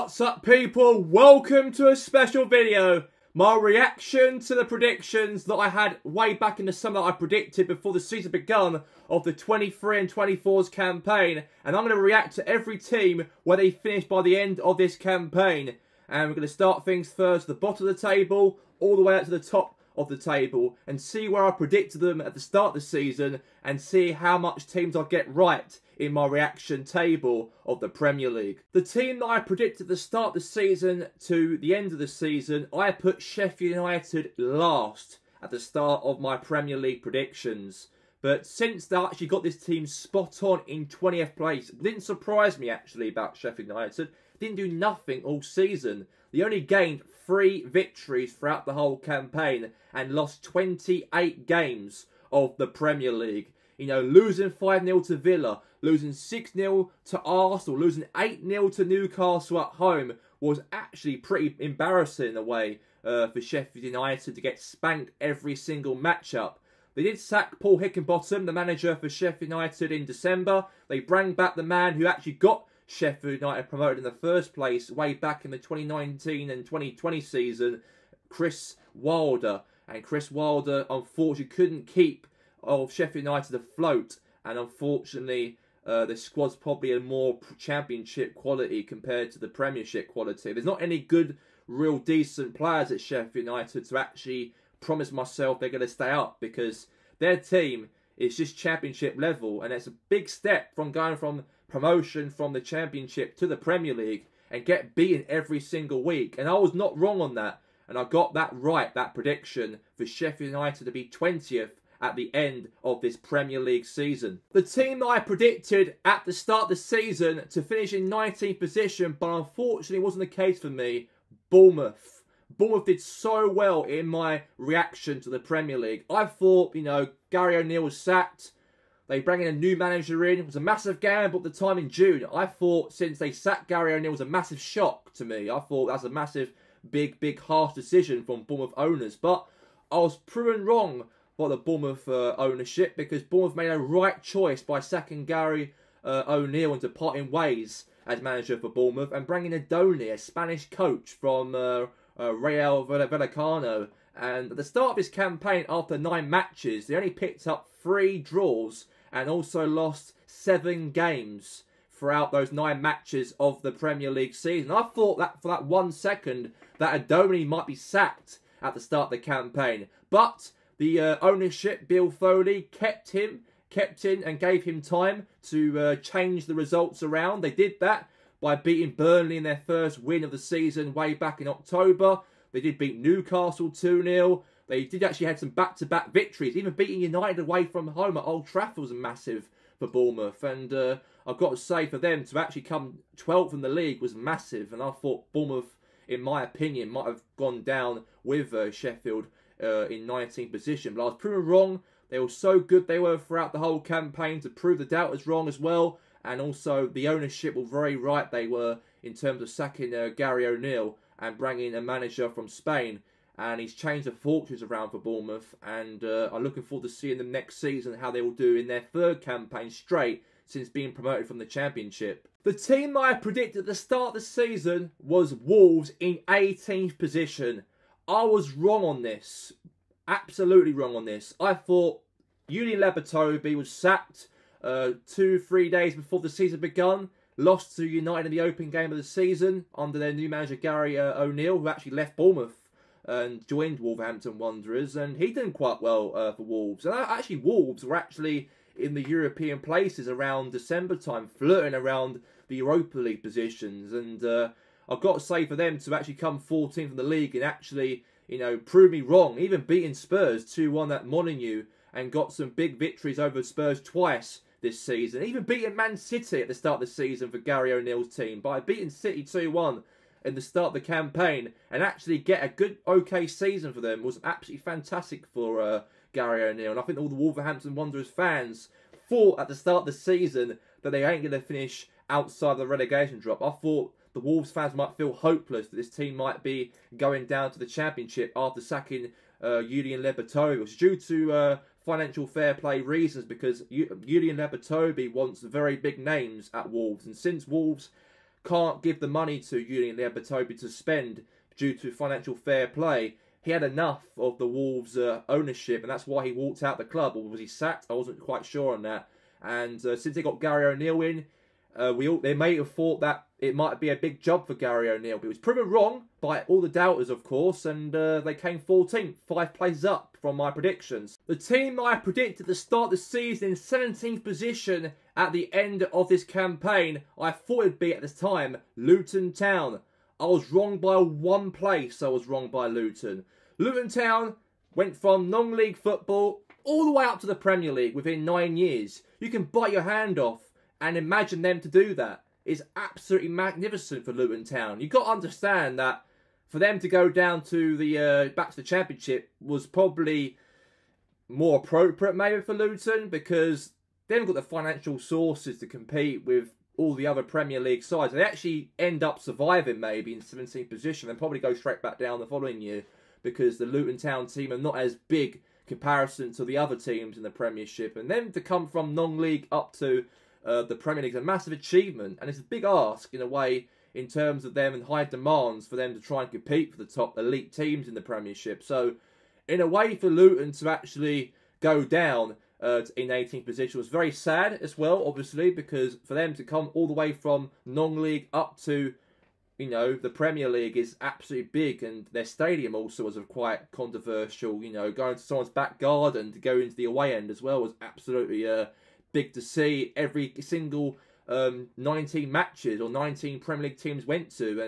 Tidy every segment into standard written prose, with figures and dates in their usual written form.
What's up, people? Welcome to a special video. My reaction to the predictions that I had way back in the summer that I predicted before the season begun of the 23 and 24's campaign. And I'm going to react to every team where they finish by the end of this campaign. And we're going to start things first, the bottom of the table, all the way up to the top of the table. And see where I predicted them at the start of the season. And see how much teams I get right in my reaction table of the Premier League. The team that I predicted at the start of the season to the end of the season, I put Sheffield United last at the start of my Premier League predictions. But since they actually got this team spot on in 20th place, it didn't surprise me actually about Sheffield United. Didn't do nothing all season. They only gained 3 victories throughout the whole campaign and lost 28 games of the Premier League. You know, losing 5-0 to Villa, losing 6-0 to Arsenal, losing 8-0 to Newcastle at home was actually pretty embarrassing in a way for Sheffield United to get spanked every single matchup. They did sack Paul Hickenbottom, the manager for Sheffield United, in December. They brought back the man who actually got Sheffield United promoted in the first place way back in the 2019 and 2020 season, Chris Wilder. And Chris Wilder, unfortunately, couldn't keep of Sheffield United afloat, and unfortunately the squad's probably a more championship quality compared to the Premiership quality. There's not any good, real decent players at Sheffield United to actually promise myself they're going to stay up, because their team is just championship level, and it's a big step from going from promotion from the Championship to the Premier League and get beaten every single week. And I was not wrong on that, and I got that right, that prediction for Sheffield United to be 20th at the end of this Premier League season. The team that I predicted at the start of the season to finish in 19th position, but unfortunately wasn't the case for me, Bournemouth. Bournemouth did so well in my reaction to the Premier League. I thought, you know, Gary O'Neill was sacked. They bring in a new manager in. It was a massive gamble at the time in June. I thought since they sacked Gary O'Neill was a massive shock to me. I thought that's a massive, big, harsh decision from Bournemouth owners. But I was proven wrong by the Bournemouth ownership, because Bournemouth made a right choice by sacking Gary O'Neill and departing ways as manager for Bournemouth, and bringing in Donny, a Spanish coach from Real Vallecano. And at the start of his campaign, after 9 matches, they only picked up 3 draws and also lost 7 games throughout those 9 matches of the Premier League season. I thought that for that 1 second that Adoni might be sacked at the start of the campaign, but the ownership, Bill Foley, kept in and gave him time to change the results around. They did that by beating Burnley in their first win of the season way back in October. They did beat Newcastle 2-0. They did actually have some back-to-back victories. Even beating United away from home at Old Trafford was massive for Bournemouth. And I've got to say, for them to actually come 12th in the league was massive. And I thought Bournemouth, in my opinion, might have gone down with Sheffield in 19th position, but I was proven wrong. They were so good they were throughout the whole campaign to prove the doubters wrong as well, and also the ownership were very right they were in terms of sacking Gary O'Neill and bringing a manager from Spain, and he's changed the fortunes around for Bournemouth, and I'm looking forward to seeing them next season, how they will do in their 3rd campaign straight since being promoted from the Championship. The team that I predicted at the start of the season was Wolves in 18th position. I was wrong on this. Absolutely wrong on this. I thought Julian Lopetegui was sacked 2-3 days before the season begun. Lost to United in the opening game of the season under their new manager Gary O'Neill, who actually left Bournemouth and joined Wolverhampton Wanderers. And he did quite well for Wolves. And actually, Wolves were actually in the European places around December time, flirting around the Europa League positions. And I've got to say, for them to actually come 14th in the league and actually, you know, prove me wrong, even beating Spurs 2-1 at Molineux, and got some big victories over Spurs twice this season. Even beating Man City at the start of the season for Gary O'Neill's team, by beating City 2-1 in the start of the campaign, and actually get a good, okay season for them was absolutely fantastic for Gary O'Neill. And I think all the Wolverhampton Wanderers fans thought at the start of the season that they ain't going to finish outside the relegation drop. I thought the Wolves fans might feel hopeless that this team might be going down to the Championship after sacking Julian Lopetegui. It was due to financial fair play reasons, because Julian Lopetegui wants very big names at Wolves. And since Wolves can't give the money to Julian Lopetegui to spend due to financial fair play. He had enough of the Wolves' ownership, and that's why he walked out the club. Or was he sacked? I wasn't quite sure on that. And since they got Gary O'Neill in, they may have thought that it might be a big job for Gary O'Neill. But it was proven wrong by all the doubters, of course, and they came 14th, 5 places up from my predictions. The team I predicted to start the season in 17th position at the end of this campaign, I thought it'd be at this time, Luton Town. I was wrong by 1 place. I was wrong by Luton. Luton Town went from non-league football all the way up to the Premier League within 9 years. You can bite your hand off and imagine them to do that. It's absolutely magnificent for Luton Town. You've got to understand that for them to go down to the back to the Championship was probably more appropriate maybe for Luton, because they haven't got the financial sources to compete with all the other Premier League sides. They actually end up surviving maybe in 17th position and probably go straight back down the following year, because the Luton Town team are not as big comparison to the other teams in the Premiership. And then to come from non-league up to the Premier League is a massive achievement, and it's a big ask in a way in terms of them and high demands for them to try and compete for the top elite teams in the Premiership. So in a way for Luton to actually go down in 18th position was very sad as well, obviously, because for them to come all the way from non-league up to, you know, the Premier League is absolutely big, and their stadium also was quite controversial. You know, going to someone's back garden to go into the away end as well was absolutely big to see. Every single 19 matches or 19 Premier League teams went to,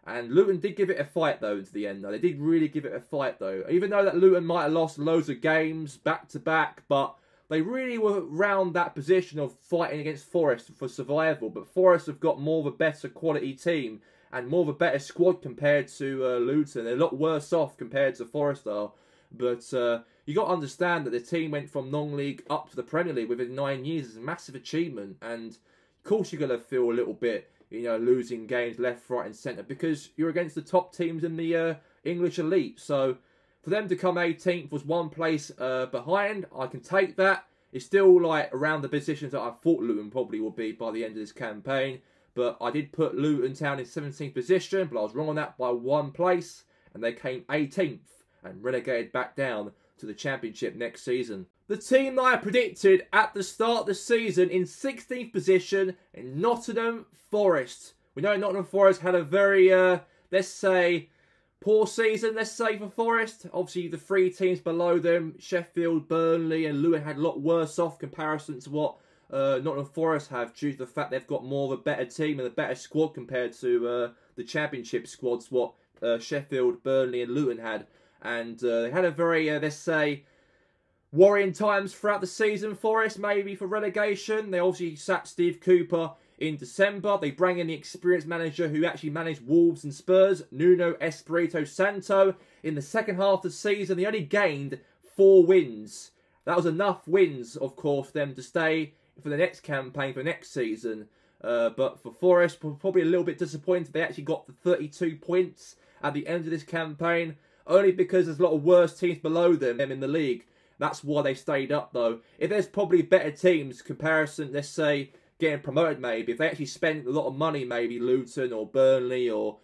and Luton did give it a fight though to the end. Though they did really give it a fight though, even though that Luton might have lost loads of games back to back, but they really were around that position of fighting against Forest for survival. But Forest have got more of a better quality team and more of a better squad compared to Luton. They're a lot worse off compared to Forest are. But you got to understand that the team went from non-league up to the Premier League within 9 years. It's a massive achievement. And of course you're going to feel a little bit, you know, losing games left, right and centre, because you're against the top teams in the English elite. So for them to come 18th was 1 place behind. I can take that. It's still like around the positions that I thought Luton probably would be by the end of this campaign. But I did put Luton Town in 17th position, but I was wrong on that by 1 place. And they came 18th and relegated back down to the Championship next season. The team that I predicted at the start of the season in 16th position in Nottingham Forest. We know Nottingham Forest had a very, let's say, poor season, let's say, for Forest. Obviously, the 3 teams below them, Sheffield, Burnley and Luton, had a lot worse off comparison to what Nottingham Forest have, due to the fact they've got more of a better team and a better squad compared to the Championship squads, what Sheffield, Burnley and Luton had. And they had a very, let's say, worrying times throughout the season, Forest, maybe for relegation. They obviously sacked Steve Cooper in December. They bring in the experienced manager who actually managed Wolves and Spurs, Nuno Espirito Santo. In the second half of the season, they only gained 4 wins. That was enough wins, of course, for them to stay for the next campaign, for next season. But for Forest, probably a little bit disappointed. They actually got the 32 points at the end of this campaign, only because there's a lot of worse teams below them in the league. That's why they stayed up, though. If there's probably better teams, comparison, let's say, getting promoted maybe, if they actually spent a lot of money, maybe Luton or Burnley or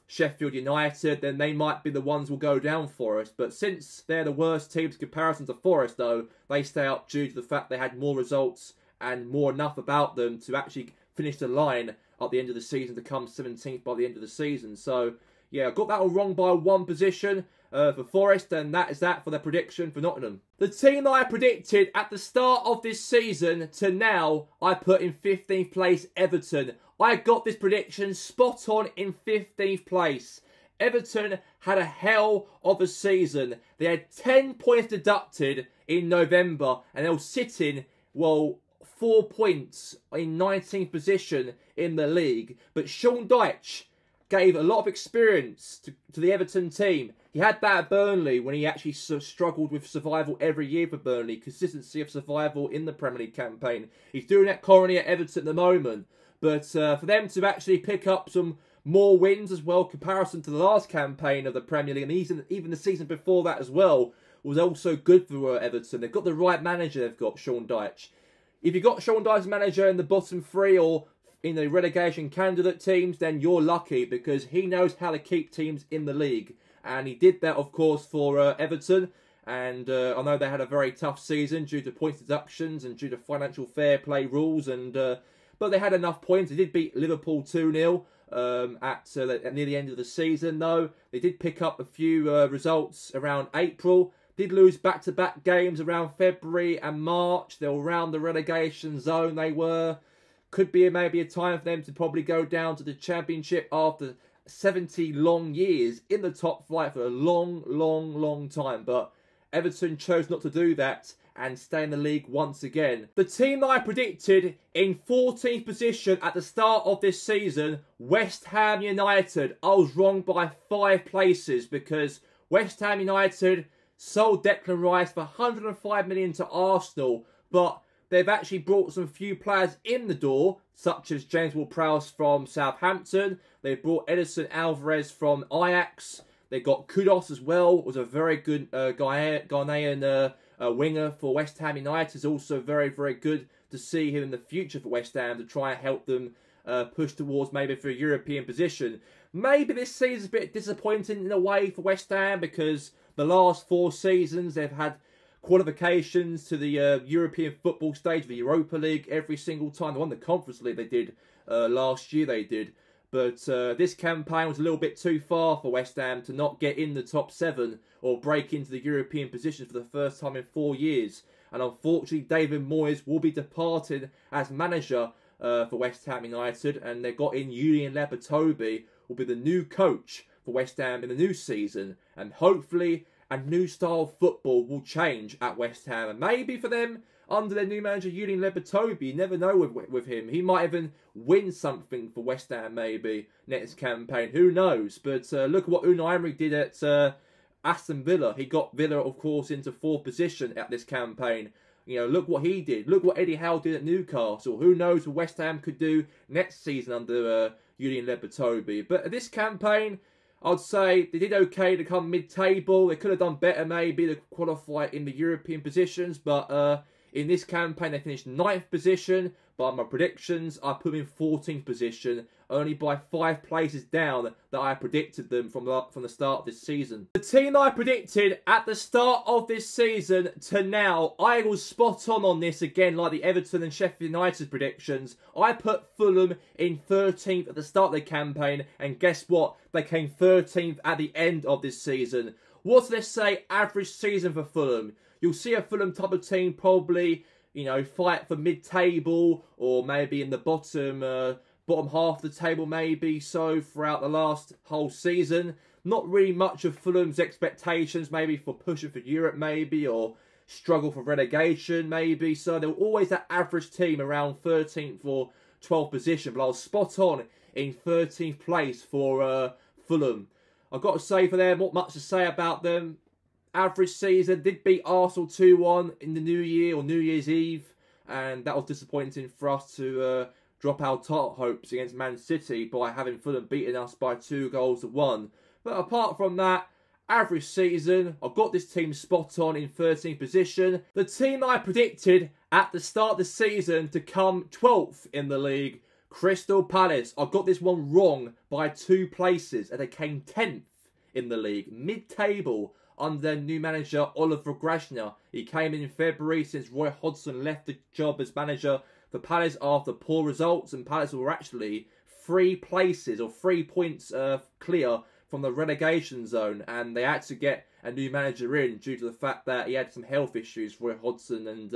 Sheffield United, then they might be the ones who will go down for us. But since they're the worst teams in comparison to Forest, though, they stay up due to the fact they had more results and more enough about them to actually finish the line at the end of the season to come 17th by the end of the season. So, yeah, I got that all wrong by 1 position for Forest, and that is that for the prediction for Nottingham. The team that I predicted at the start of this season to now, I put in 15th place Everton. I got this prediction spot on in 15th place. Everton had a hell of a season. They had 10 points deducted in November, and they were sitting, well, 4 points in 19th position in the league. But Sean Dyche gave a lot of experience to the Everton team. He had that at Burnley when he actually struggled with survival every year for Burnley. Consistency of survival in the Premier League campaign. He's doing that currently at Everton at the moment. But for them to actually pick up some more wins as well, comparison to the last campaign of the Premier League, and even the season before that as well, was also good for Everton. They've got the right manager, they've got Sean Dyche. If you've got Sean Dyche as manager in the bottom 3 or in the relegation candidate teams, then you're lucky, because he knows how to keep teams in the league. And he did that, of course, for Everton. And I know they had a very tough season due to points deductions and due to financial fair play rules. But they had enough points. They did beat Liverpool 2-0 at near the end of the season, though. They did pick up a few results around April. Did lose back-to-back games around February and March. They were around the relegation zone, they were. Could be maybe a time for them to probably go down to the Championship after 70 long years in the top flight for a long time. But Everton chose not to do that and stay in the league once again. The team that I predicted in 14th position at the start of this season, West Ham United, I was wrong by 5 places, because West Ham United sold Declan Rice for 105 million to Arsenal, but they've actually brought some few players in the door, such as James Ward-Prowse from Southampton. They brought Edison Alvarez from Ajax. They got Kudus as well, was a very good Ghanaian winger for West Ham United. Is also very good to see him in the future for West Ham, to try and help them push towards maybe for a European position. Maybe this season's a bit disappointing in a way for West Ham, because the last 4 seasons they've had qualifications to the European football stage, the Europa League, every single time. They won the Conference League, they did last year, they did. But this campaign was a little bit too far for West Ham to not get in the top 7 or break into the European position for the first time in 4 years. And unfortunately, David Moyes will be departing as manager for West Ham United. And they got in Julian Lopetegui, will be the new coach for West Ham in the new season. And hopefully a new style of football will change at West Ham. And maybe for them, under their new manager, Julian Lopetegui, you never know with him. He might even win something for West Ham maybe next campaign. Who knows? But look at what Unai Emery did at Aston Villa. He got Villa, of course, into 4th position at this campaign. You know, look what he did. Look what Eddie Howe did at Newcastle. Who knows what West Ham could do next season under Julian Lopetegui. But this campaign, I'd say they did okay to come mid-table. They could have done better maybe to qualify in the European positions. But in this campaign, they finished 9th position. By my predictions, I put them in 14th position, only by 5 places down that I predicted them from the start of this season. The team that I predicted at the start of this season to now, I was spot on this again, like the Everton and Sheffield United predictions. I put Fulham in 13th at the start of the campaign, and guess what? They came 13th at the end of this season. What's, let's say, average season for Fulham? You'll see a Fulham type of team probably, you know, fight for mid-table or maybe in the bottom half of the table maybe so throughout the last whole season. Not really much of Fulham's expectations maybe for pushing for Europe maybe, or struggle for relegation maybe. So they were always that average team around 13th or 12th position. But I was spot on in 13th place for Fulham. I've got to say for them, not much to say about them. Average season, did beat Arsenal 2-1 in the New Year or New Year's Eve, and that was disappointing for us to drop our title hopes against Man City by having Fulham beating us by 2-1. But apart from that, average season, I've got this team spot on in 13th position. The team that I predicted at the start of the season to come 12th in the league, Crystal Palace. I got this one wrong by 2 places, and they came 10th in the league, mid-table, under their new manager, Oliver Grasner. He came in February since Roy Hodgson left the job as manager for Palace after poor results, and Palace were actually 3 places or 3 points clear from the relegation zone, and they had to get a new manager in due to the fact that he had some health issues, Roy Hodgson, and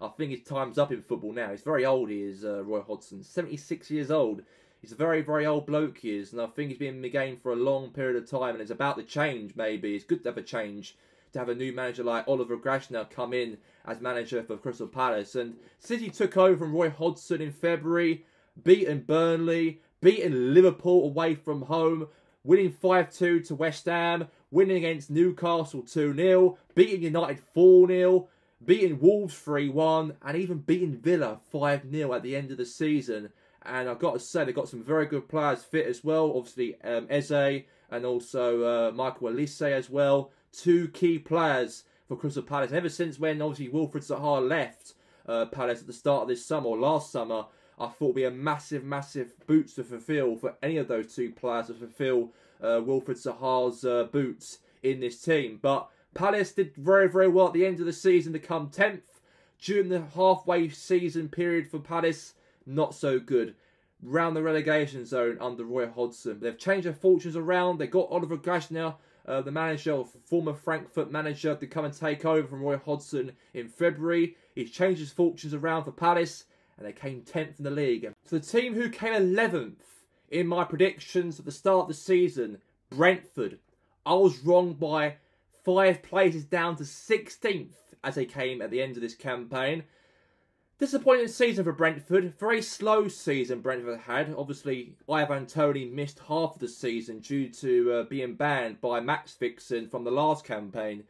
I think his time's up in football now. He's very old, he is, Roy Hodgson, 76 years old. He's a very old bloke, he is, and I think he's been in the game for a long period of time, and it's about the change, maybe. It's good to have a change, to have a new manager like Oliver Grasner come in as manager for Crystal Palace. And City took over from Roy Hodgson in February, beaten Burnley, beaten Liverpool away from home, winning 5-2 to West Ham, winning against Newcastle 2-0, beating United 4-0, beating Wolves 3-1, and even beating Villa 5-0 at the end of the season. And I've got to say, they've got some very good players fit as well. Obviously, Eze and also Michael Olise as well. 2 key players for Crystal Palace. Ever since when, obviously, Wilfried Zaha left Palace at the start of this summer, or last summer, I thought would be a massive, massive boots to fulfil for any of those two players to fulfil Wilfried Zaha's boots in this team. But Palace did very, very well at the end of the season to come 10th. During the halfway season period for Palace, not so good. Round the relegation zone under Roy Hodgson. They've changed their fortunes around. They got Oliver Glasner, the manager, former Frankfurt manager, to come and take over from Roy Hodgson in February. He's changed his fortunes around for Palace, and they came 10th in the league. So the team who came 11th in my predictions at the start of the season, Brentford. I was wrong by 5 places down to 16th as they came at the end of this campaign. Disappointing season for Brentford. Very slow season Brentford had. Obviously, Ivan Toney missed half of the season due to being banned by Max Fixen from the last campaign.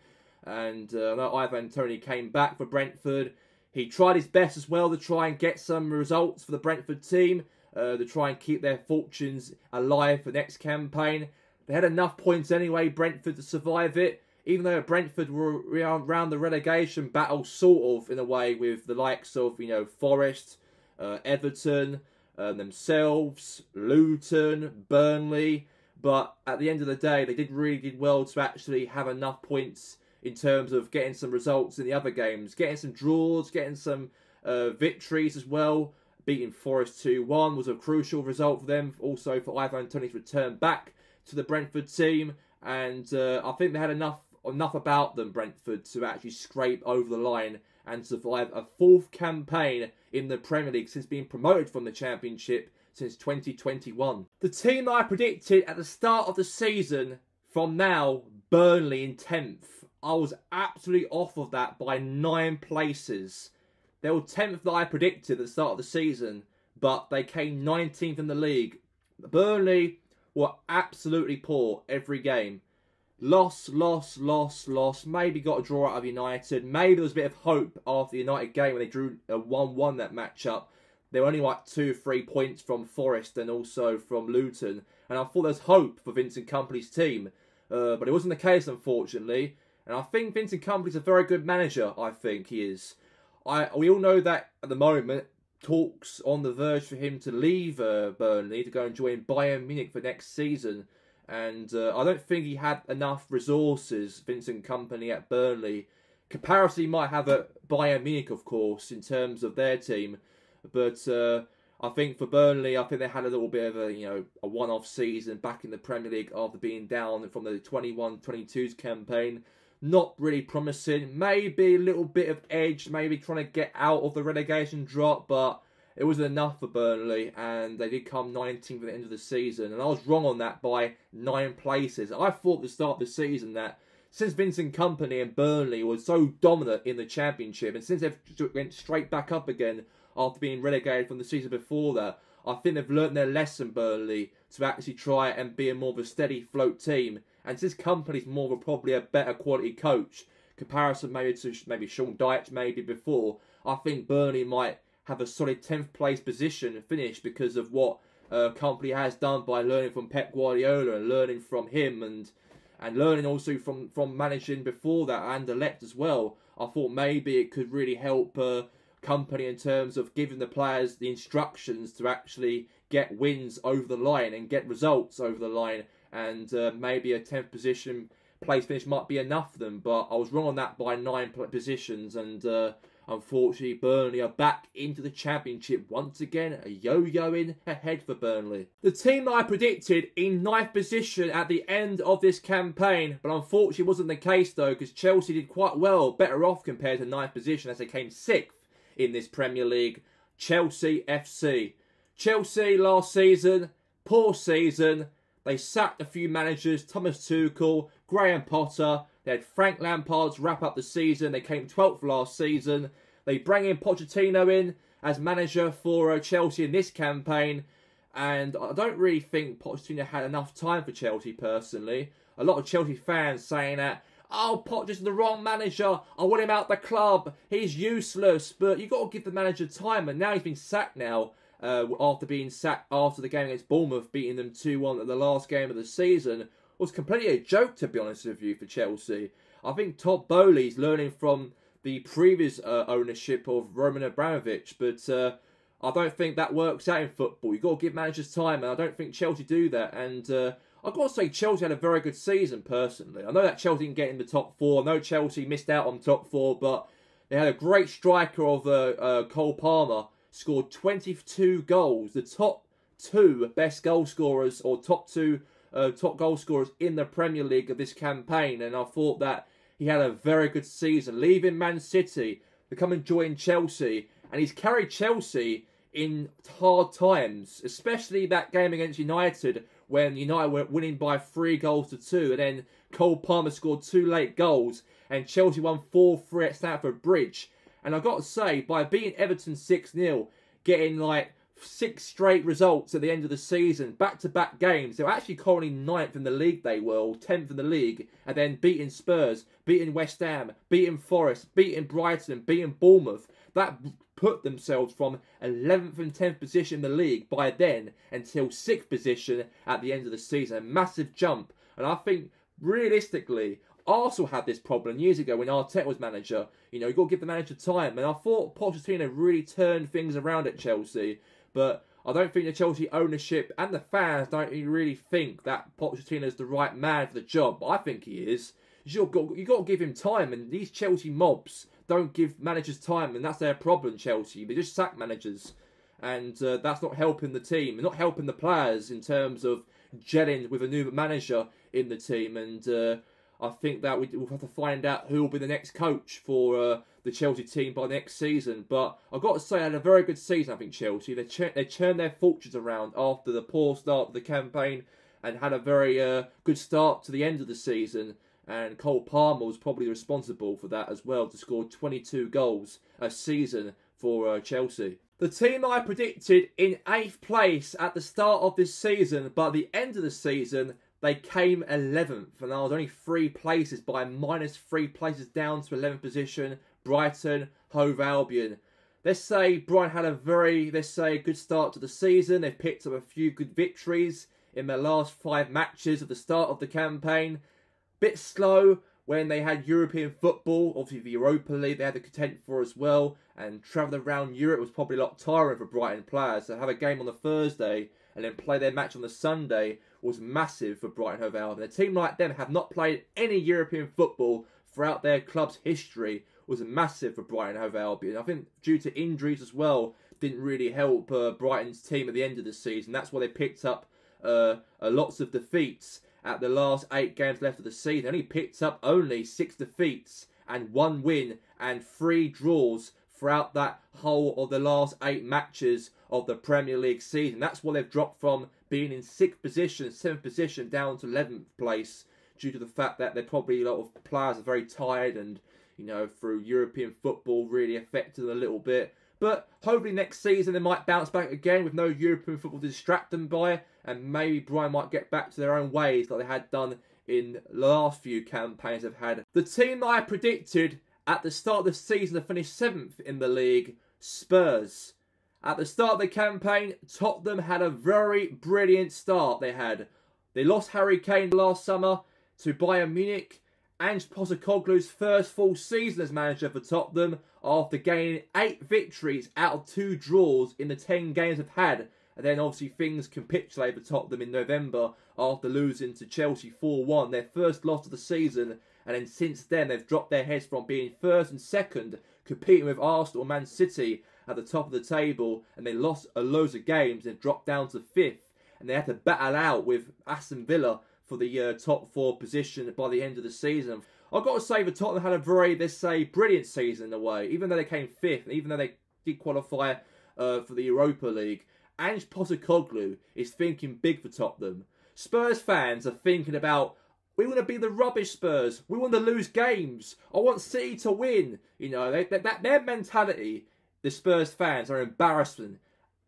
And Ivan Toney came back for Brentford. He tried his best as well to try and get some results for the Brentford team. To try and keep their fortunes alive for next campaign. They had enough points anyway, Brentford, to survive it. Even though Brentford were around the relegation battle, sort of, in a way, with the likes of, Forest, Everton, themselves, Luton, Burnley. But at the end of the day, they did well to actually have enough points in terms of getting some results in the other games. Getting some draws, getting some victories as well. Beating Forest 2-1 was a crucial result for them. Also for Ivan Toney's return back to the Brentford team. And I think they had enough about them, Brentford, to actually scrape over the line and survive a 4th campaign in the Premier League since being promoted from the Championship since 2021. The team that I predicted at the start of the season, from now, Burnley in 10th. I was absolutely off of that by 9 places. They were 10th that I predicted at the start of the season, but they came 19th in the league. Burnley were absolutely poor every game. Loss. Maybe got a draw out of United. Maybe there was a bit of hope after the United game when they drew a 1-1 that match-up. They were only like 2 or 3 points from Forest and also from Luton. And I thought there was hope for Vincent Kompany's team. But it wasn't the case, unfortunately. And I think Vincent Kompany's a very good manager, I think he is. We all know that at the moment, talks on the verge for him to leave Burnley to go and join Bayern Munich for next season. And I don't think he had enough resources, Vincent Kompany, at Burnley. Comparison he might have at Bayern Munich, of course, in terms of their team. But I think for Burnley, I think they had a little bit of a one-off season back in the Premier League after being down from the 21-22's campaign. Not really promising. Maybe a little bit of edge, maybe trying to get out of the relegation drop, but it wasn't enough for Burnley, and they did come 19th at the end of the season. And I was wrong on that by 9 places. I thought at the start of the season that since Vincent Kompany and Burnley were so dominant in the Championship, and since they've went straight back up again after being relegated from the season before that, I think they've learnt their lesson, Burnley, to actually try and be a more of a steady float team. And since Kompany's more of probably a better quality coach, comparison maybe to Sean Dyche maybe before, I think Burnley might have a solid 10th place position finish because of what Kompany has done by learning from Pep Guardiola and learning from him and learning also from managing before that and elect as well. I thought maybe it could really help Kompany in terms of giving the players the instructions to actually get wins over the line and get results over the line. And maybe a 10th position place finish might be enough for them. But I was wrong on that by 9 positions. And unfortunately, Burnley are back into the Championship once again. A yo-yoing ahead for Burnley. The team that I predicted in 9th position at the end of this campaign. But unfortunately, wasn't the case though. Because Chelsea did quite well. Better off compared to 9th position as they came 6th in this Premier League. Chelsea FC. Chelsea last season. Poor season. They sacked a few managers, Thomas Tuchel, Graham Potter. They had Frank Lampard to wrap up the season. They came 12th last season. They bring in Pochettino in as manager for Chelsea in this campaign. And I don't really think Pochettino had enough time for Chelsea personally. A lot of Chelsea fans saying that, oh, Poch is the wrong manager. I want him out the club. He's useless. But you've got to give the manager time. And now he's been sacked now. After being sacked after the game against Bournemouth, beating them 2-1 at the last game of the season, was completely a joke, to be honest with you, for Chelsea. I think Todd Bowley's learning from the previous ownership of Roman Abramovich, but I don't think that works out in football. You've got to give managers time, and I don't think Chelsea do that. And I've got to say, Chelsea had a very good season, personally. I know that Chelsea didn't get in the top 4. I know Chelsea missed out on top 4, but they had a great striker of Cole Palmer, scored 22 goals. The top 2 best goal scorers, or top 2 top goal scorers in the Premier League of this campaign. And I thought that he had a very good season, leaving Man City to come and join Chelsea. And he's carried Chelsea in hard times, especially that game against United when United were winning by 3-2, and then Cole Palmer scored 2 late goals, and Chelsea won 4-3 at Stamford Bridge. And I've got to say, by beating Everton 6-0, getting like 6 straight results at the end of the season, back-to-back games, they were actually currently 9th in the league, they were, or 10th in the league, and then beating Spurs, beating West Ham, beating Forest, beating Brighton, beating Bournemouth. That put themselves from 11th and 10th position in the league by then until 6th position at the end of the season. A massive jump. And I think, realistically, Arsenal had this problem years ago when Arteta was manager. You know, you've got to give the manager time. And I thought Pochettino really turned things around at Chelsea. But I don't think the Chelsea ownership and the fans don't really think that Pochettino is the right man for the job. But I think he is. You've got to give him time. And these Chelsea mobs don't give managers time, and that's their problem, Chelsea. They just sack managers, and that's not helping the team, and not helping the players in terms of gelling with a new manager in the team. And I think that we'll have to find out who will be the next coach for the Chelsea team by next season. But I've got to say, I had a very good season, I think, Chelsea. They turned their fortunes around after the poor start of the campaign and had a very good start to the end of the season. And Cole Palmer was probably responsible for that as well, to score 22 goals a season for Chelsea. The team that I predicted in 8th place at the start of this season, but at the end of the season, they came 11th. And I was only 3 places, by -3 places down to 11th position, Brighton, Hove Albion. Let's say Brighton had a very, good start to the season. They've picked up a few good victories in their last 5 matches at the start of the campaign. Bit slow when they had European football. Obviously, the Europa League they had to contend for as well. And travelling around Europe was probably a lot tiring for Brighton players. So have a game on the Thursday and then play their match on the Sunday was massive for Brighton Hove Albion. A team like them have not played any European football throughout their club's history. Was massive for Brighton Hove Albion. I think due to injuries as well, didn't really help Brighton's team at the end of the season. That's why they picked up lots of defeats. At the last 8 games left of the season, only picked up only 6 defeats and 1 win and 3 draws throughout that whole of the last 8 matches of the Premier League season. That's why they've dropped from being in 6th position, 7th position, down to 11th place, due to the fact that they're probably a lot of players are very tired and, you know, through European football really affected them a little bit. But hopefully next season they might bounce back again with no European football to distract them by, and maybe Brighton might get back to their own ways like they had done in the last few campaigns they've had. The team that I predicted at the start of the season to finish 7th in the league, Spurs. At the start of the campaign, Tottenham had a very brilliant start. They lost Harry Kane last summer to Bayern Munich. Ange Postecoglou's first full season as manager for Tottenham, after gaining 8 victories out of 2 draws in the 10 games they've had. And then obviously things capitulate for Tottenham in November after losing to Chelsea 4-1, their first loss of the season. And then since then they've dropped their heads from being 1st and 2nd, competing with Arsenal and Man City at the top of the table. And they lost a loads of games and dropped down to 5th. And they had to battle out with Aston Villa for the top 4 position by the end of the season. I've got to say that Tottenham had a very, let's say, brilliant season in a way. Even though they came 5th, and even though they did qualify for the Europa League, Ange Postecoglou is thinking big for Tottenham. Spurs fans are thinking about, we want to be the rubbish Spurs. We want to lose games. I want City to win. You know, their mentality, the Spurs fans, are embarrassment.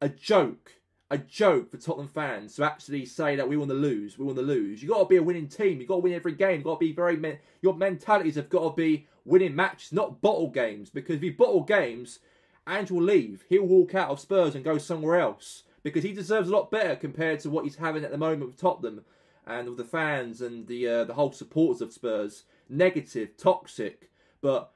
A joke for Tottenham fans to actually say that we want to lose. We want to lose. You've got to be a winning team. You've got to win every game. You've got to be your mentalities have got to be winning matches, not bottle games. Because if you bottle games, Ange will leave. He'll walk out of Spurs and go somewhere else. Because he deserves a lot better compared to what he's having at the moment with Tottenham. And with the fans and the whole supporters of Spurs. Negative, toxic. But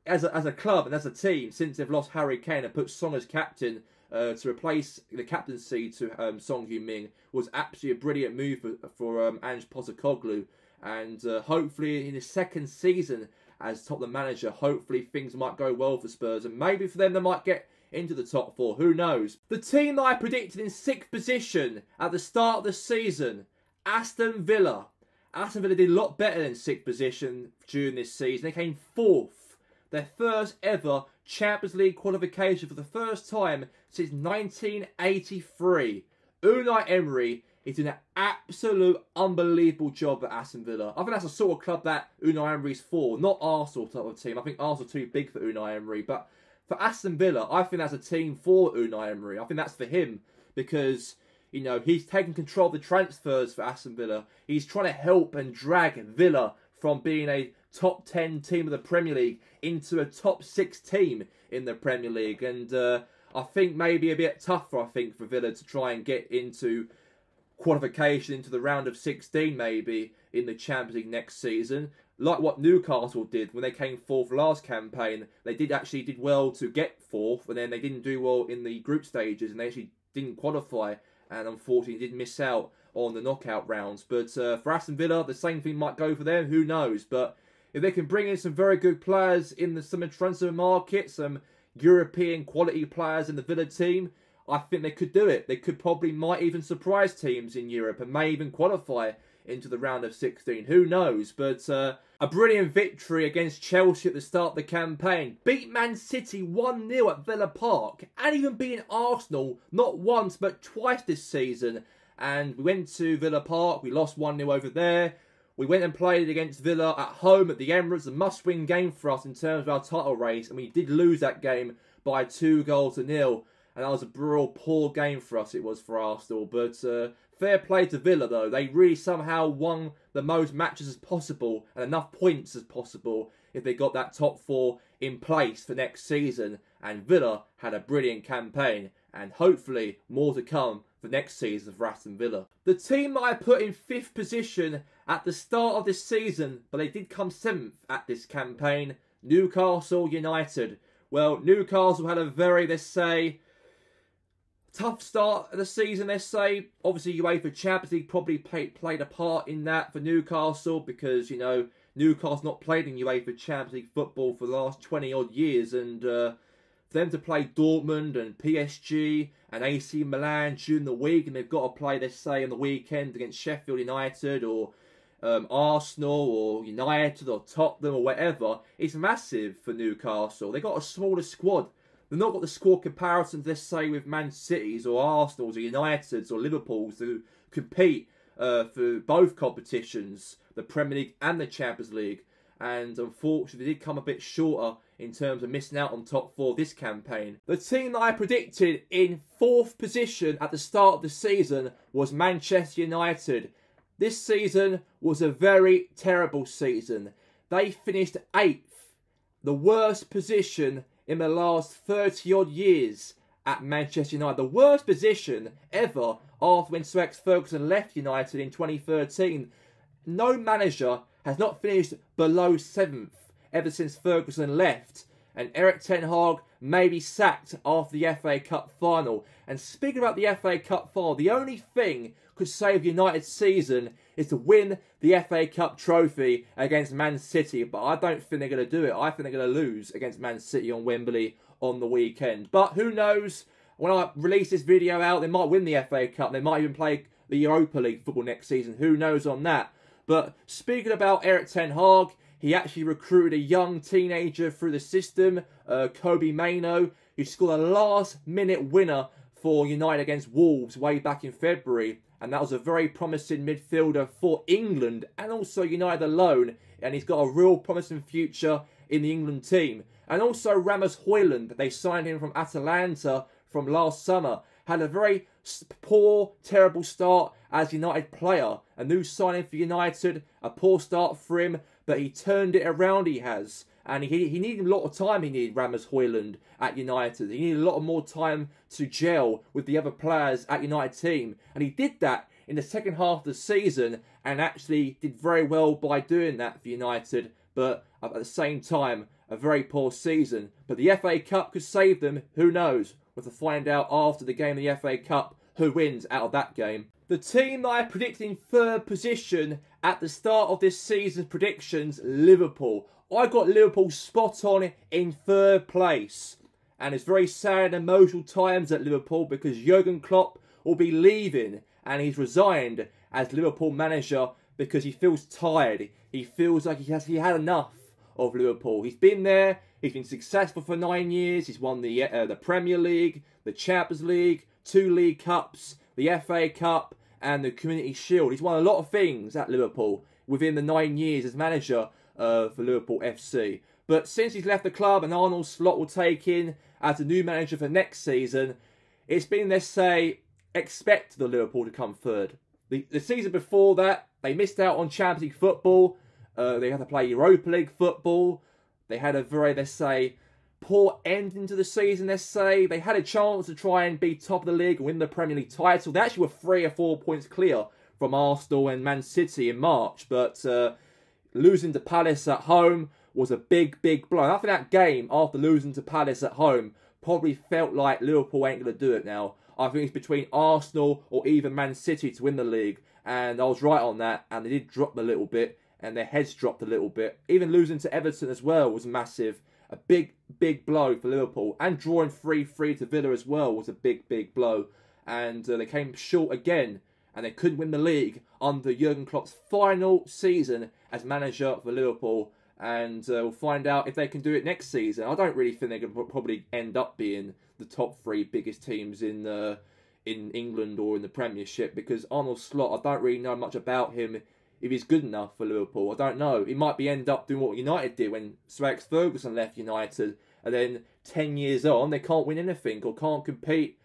as a club and as a team, since they've lost Harry Kane and put Son as captain, to replace the captaincy to Son Heung-min was absolutely a brilliant move for Ange Postecoglou. And hopefully in his second season as Tottenham manager, hopefully things might go well for Spurs. And maybe for them, they might get into the top 4. Who knows? The team that I predicted in 6th position at the start of the season, Aston Villa. Aston Villa did a lot better than 6th position during this season. They came 4th. Their first ever Champions League qualification for the first time since 1983. Unai Emery is doing an absolute unbelievable job at Aston Villa. I think that's the sort of club that Unai Emery's for, not Arsenal type of team. I think Arsenal are too big for Unai Emery, but for Aston Villa, I think that's a team for Unai Emery. I think that's for him because, you know, he's taking control of the transfers for Aston Villa. He's trying to help and drag Villa from being a top 10 team of the Premier League into a top 6 team in the Premier League. And I think maybe a bit tougher, for Villa to try and get into qualification into the round of 16 maybe in the Champions League next season. Like what Newcastle did when they came 4th last campaign. They did well to get 4th, and then they didn't do well in the group stages, and they actually didn't qualify, and unfortunately did miss out on the knockout rounds. But for Aston Villa, the same thing might go for them, who knows. But if they can bring in some very good players in the summer transfer market, some European quality players in the Villa team, I think they could do it. They might even surprise teams in Europe and may even qualify into the round of 16. Who knows? But a brilliant victory against Chelsea at the start of the campaign. Beat Man City 1-0 at Villa Park. And even beating Arsenal not once but twice this season. And we went to Villa Park. We lost 1-0 over there. We went and played against Villa at home at the Emirates. A must-win game for us in terms of our title race. And we did lose that game by 2-0. And that was a real poor game for us, it was for Arsenal. But fair play to Villa, though. They really somehow won the most matches as possible and enough points as possible if they got that top 4 in place for next season. And Villa had a brilliant campaign. And hopefully more to come for next season for Aston Villa. The team that I put in 5th position at the start of this season, but they did come 7th at this campaign, Newcastle United. Well, Newcastle had a very, let's say, tough start of the season, let's say. Obviously, UEFA Champions League probably played a part in that for Newcastle because, you know, Newcastle not played in UEFA Champions League football for the last 20-odd years. And for them to play Dortmund and PSG and AC Milan during the week, and they've got to play, let's say, on the weekend against Sheffield United or Arsenal or United or Tottenham or whatever, it's massive for Newcastle. They've got a smaller squad. They've not got the score comparisons, let's say, with Man City's or Arsenal's or United's or Liverpool's to compete for both competitions, the Premier League and the Champions League. And unfortunately, they did come a bit shorter in terms of missing out on top 4 this campaign. The team that I predicted in 4th position at the start of the season was Manchester United. This season was a very terrible season. They finished 8th, the worst position in the last 30-odd years at Manchester United. The worst position ever after when Sir Alex Ferguson left United in 2013. No manager has not finished below 7th ever since Ferguson left. And Erik ten Hag may be sacked after the FA Cup final. And speaking about the FA Cup final, the only thing could save United's season is to win the FA Cup trophy against Man City. But I don't think they're going to do it. I think they're going to lose against Man City on Wembley on the weekend. But who knows? When I release this video out, they might win the FA Cup. They might even play the Europa League football next season. Who knows on that? But speaking about Erik ten Hag, he actually recruited a young teenager through the system, Kobbie Mainoo, who scored a last-minute winner for United against Wolves way back in February. And that was a very promising midfielder for England and also United alone. And he's got a real promising future in the England team. And also Rasmus Højlund, they signed him from Atalanta from last summer, had a very poor, terrible start as United player. A new signing for United, a poor start for him, but he turned it around, he has. And he needed a lot of time, he needed Rasmus Højlund at United. He needed a lot more time to gel with the other players at United team. And he did that in the second half of the season and actually did very well by doing that for United. But at the same time, a very poor season. But the FA Cup could save them, who knows? We'll have to find out after the game of the FA Cup who wins out of that game. The team that I predicted in third position at the start of this season's predictions, Liverpool. I got Liverpool spot on in third place. And it's very sad and emotional times at Liverpool because Jurgen Klopp will be leaving and he's resigned as Liverpool manager because he feels tired. He feels like he had enough of Liverpool. He's been there, he's been successful for 9 years, he's won the Premier League, the Champions League, 2 League Cups, the FA Cup and the Community Shield. He's won a lot of things at Liverpool within the 9 years as manager for Liverpool FC. But since he's left the club and Arne Slot will take in as the new manager for next season, it's been, let's say, expect the Liverpool to come third. The season before that, they missed out on Champions League football. They had to play Europa League football. They had a very, let's say, poor ending to the season, let's say. They had a chance to try and be top of the league and win the Premier League title. They actually were 3 or 4 points clear from Arsenal and Man City in March. But losing to Palace at home was a big, big blow. And after that game, after losing to Palace at home, probably felt like Liverpool ain't going to do it now. I think it's between Arsenal or even Man City to win the league. And I was right on that. And they did drop a little bit. And their heads dropped a little bit. Even losing to Everton as well was massive. A big, big blow for Liverpool. And drawing 3-3 to Villa as well was a big, big blow. And they came short again. And they couldn't win the league under Jurgen Klopp's final season as manager for Liverpool. And we'll find out if they can do it next season. I don't really think they're going to probably end up being the top 3 biggest teams in England or in the Premiership. Because Arne Slot, I don't really know much about him. If he's good enough for Liverpool, I don't know. He might be end up doing what United did when Sir Alex Ferguson left United. And then 10 years on, they can't win anything or can't compete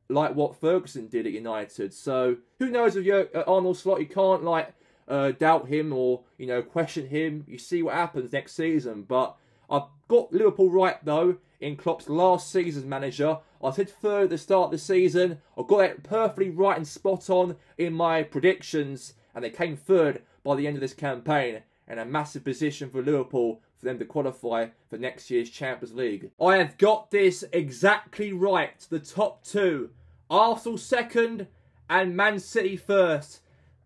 like what Ferguson did at United. So who knows with Arne Slot? You can't doubt him or question him. You see what happens next season. But I've got Liverpool right though in Klopp's last season's manager. I said third at the start of the season. I got it perfectly right and spot on in my predictions, and they came third by the end of this campaign. And a massive position for Liverpool for them to qualify for next year's Champions League. I have got this exactly right. The top 2. Arsenal second and Man City first.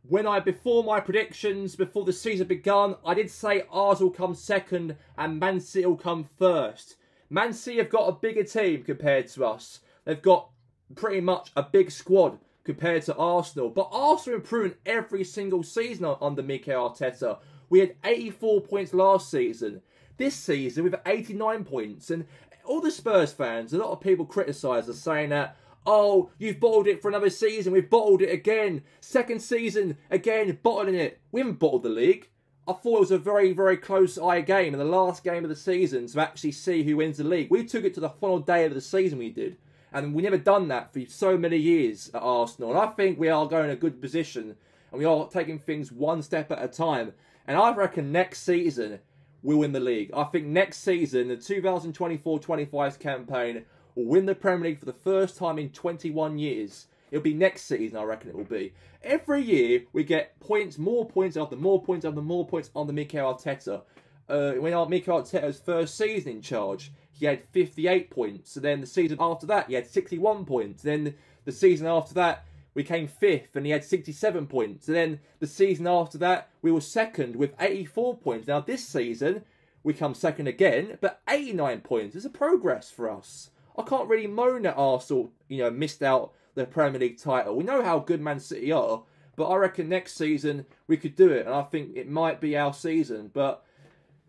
Before my predictions, before the season begun, I did say Arsenal come second and Man City will come first. Man City have got a bigger team compared to us. They've got pretty much a big squad compared to Arsenal. But Arsenal improving every single season under Mikel Arteta. We had 84 points last season. This season, we've 89 points. And all the Spurs fans, a lot of people criticise us saying that, oh, you've bottled it for another season. We've bottled it again. Second season, again, bottling it. We haven't bottled the league. I thought it was a very, very close-eye game in the last game of the season to actually see who wins the league. We took it to the final day of the season, we did. And we never done that for so many years at Arsenal. And I think we are going in a good position. And we are taking things one step at a time. And I reckon next season, we'll win the league. I think next season, the 2024-25 campaign, will win the Premier League for the first time in 21 years. It'll be next season, I reckon it will be. Every year, we get points, more points after more points after more points under Mikel Arteta. When Mikel Arteta's first season in charge, he had 58 points. And then the season after that, he had 61 points. Then the season after that, we came 5th and he had 67 points. And then the season after that, we were second with 84 points. Now this season, we come second again, but 89 points. It's a progress for us. I can't really moan that Arsenal, missed out the Premier League title. We know how good Man City are, but I reckon next season we could do it. And I think it might be our season. But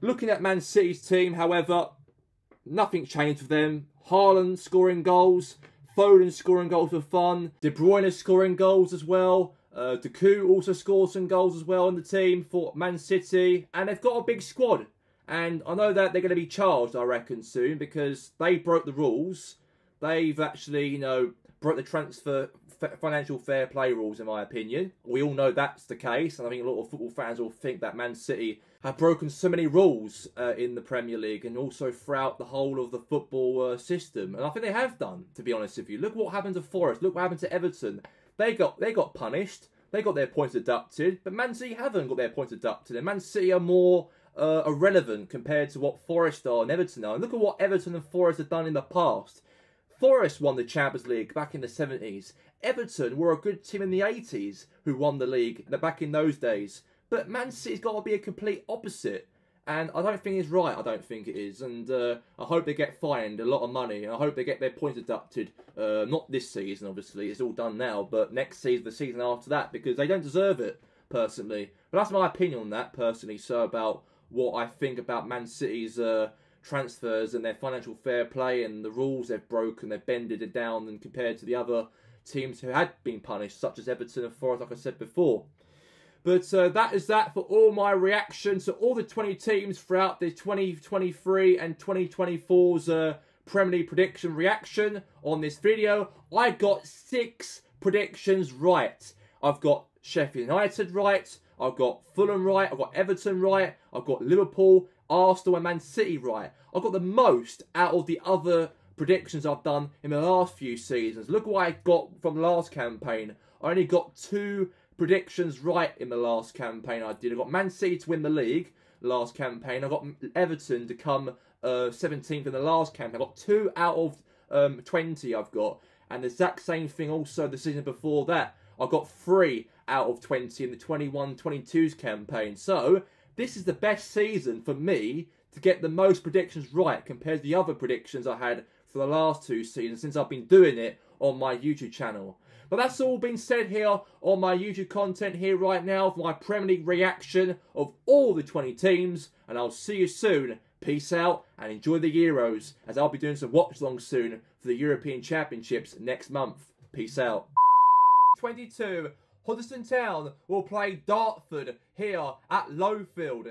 looking at Man City's team, however, nothing changed for them. Haaland scoring goals. Foden scoring goals for fun. De Bruyne scoring goals as well. Doku also scored some goals as well in the team for Man City. And they've got a big squad. And I know that they're going to be charged, I reckon, soon. Because they broke the rules. They've actually, broke the financial fair play rules, in my opinion. We all know that's the case. And I think a lot of football fans will think that Man City have broken so many rules in the Premier League and also throughout the whole of the football system. And I think they have done, to be honest with you. Look what happened to Forest. Look what happened to Everton. They got punished. They got their points deducted. But Man City haven't got their points deducted. And Man City are more irrelevant compared to what Forest are and Everton are. And look at what Everton and Forest have done in the past. Forest won the Champions League back in the 70s. Everton were a good team in the 80s who won the league back in those days. But Man City's got to be a complete opposite. And I don't think it's right, I don't think it is. And I hope they get fined a lot of money. And I hope they get their points deducted. Not this season, obviously. It's all done now. But next season, the season after that. Because they don't deserve it, personally. But that's my opinion on that, personally. So about what I think about Man City's transfers and their financial fair play and the rules they've broken, they've bended it down and compared to the other teams who had been punished, such as Everton and Forest, like I said before. But that is that for all my reactions to all the 20 teams throughout the 2023 and 2024's Premier League prediction reaction on this video. I got 6 predictions right. I've got Sheffield United right, I've got Fulham right, I've got Everton right, I've got Liverpool, Arsenal and Man City right. I've got the most out of the other predictions I've done in the last few seasons. Look what I got from last campaign. I only got 2 predictions right in the last campaign I did. I got Man City to win the league last campaign. I got Everton to come 17th in the last campaign. I got 2 out of 20 I've got. And the exact same thing also the season before that. I got 3 out of 20 in the 21-22's campaign. So this is the best season for me to get the most predictions right compared to the other predictions I had for the last 2 seasons since I've been doing it on my YouTube channel. But that's all been said here on my YouTube content here right now for my Premier League reaction of all the 20 teams. And I'll see you soon. Peace out and enjoy the Euros, as I'll be doing some watch-alongs soon for the European Championships next month. Peace out. 22. Huddersfield Town will play Dartford here at Lowfield.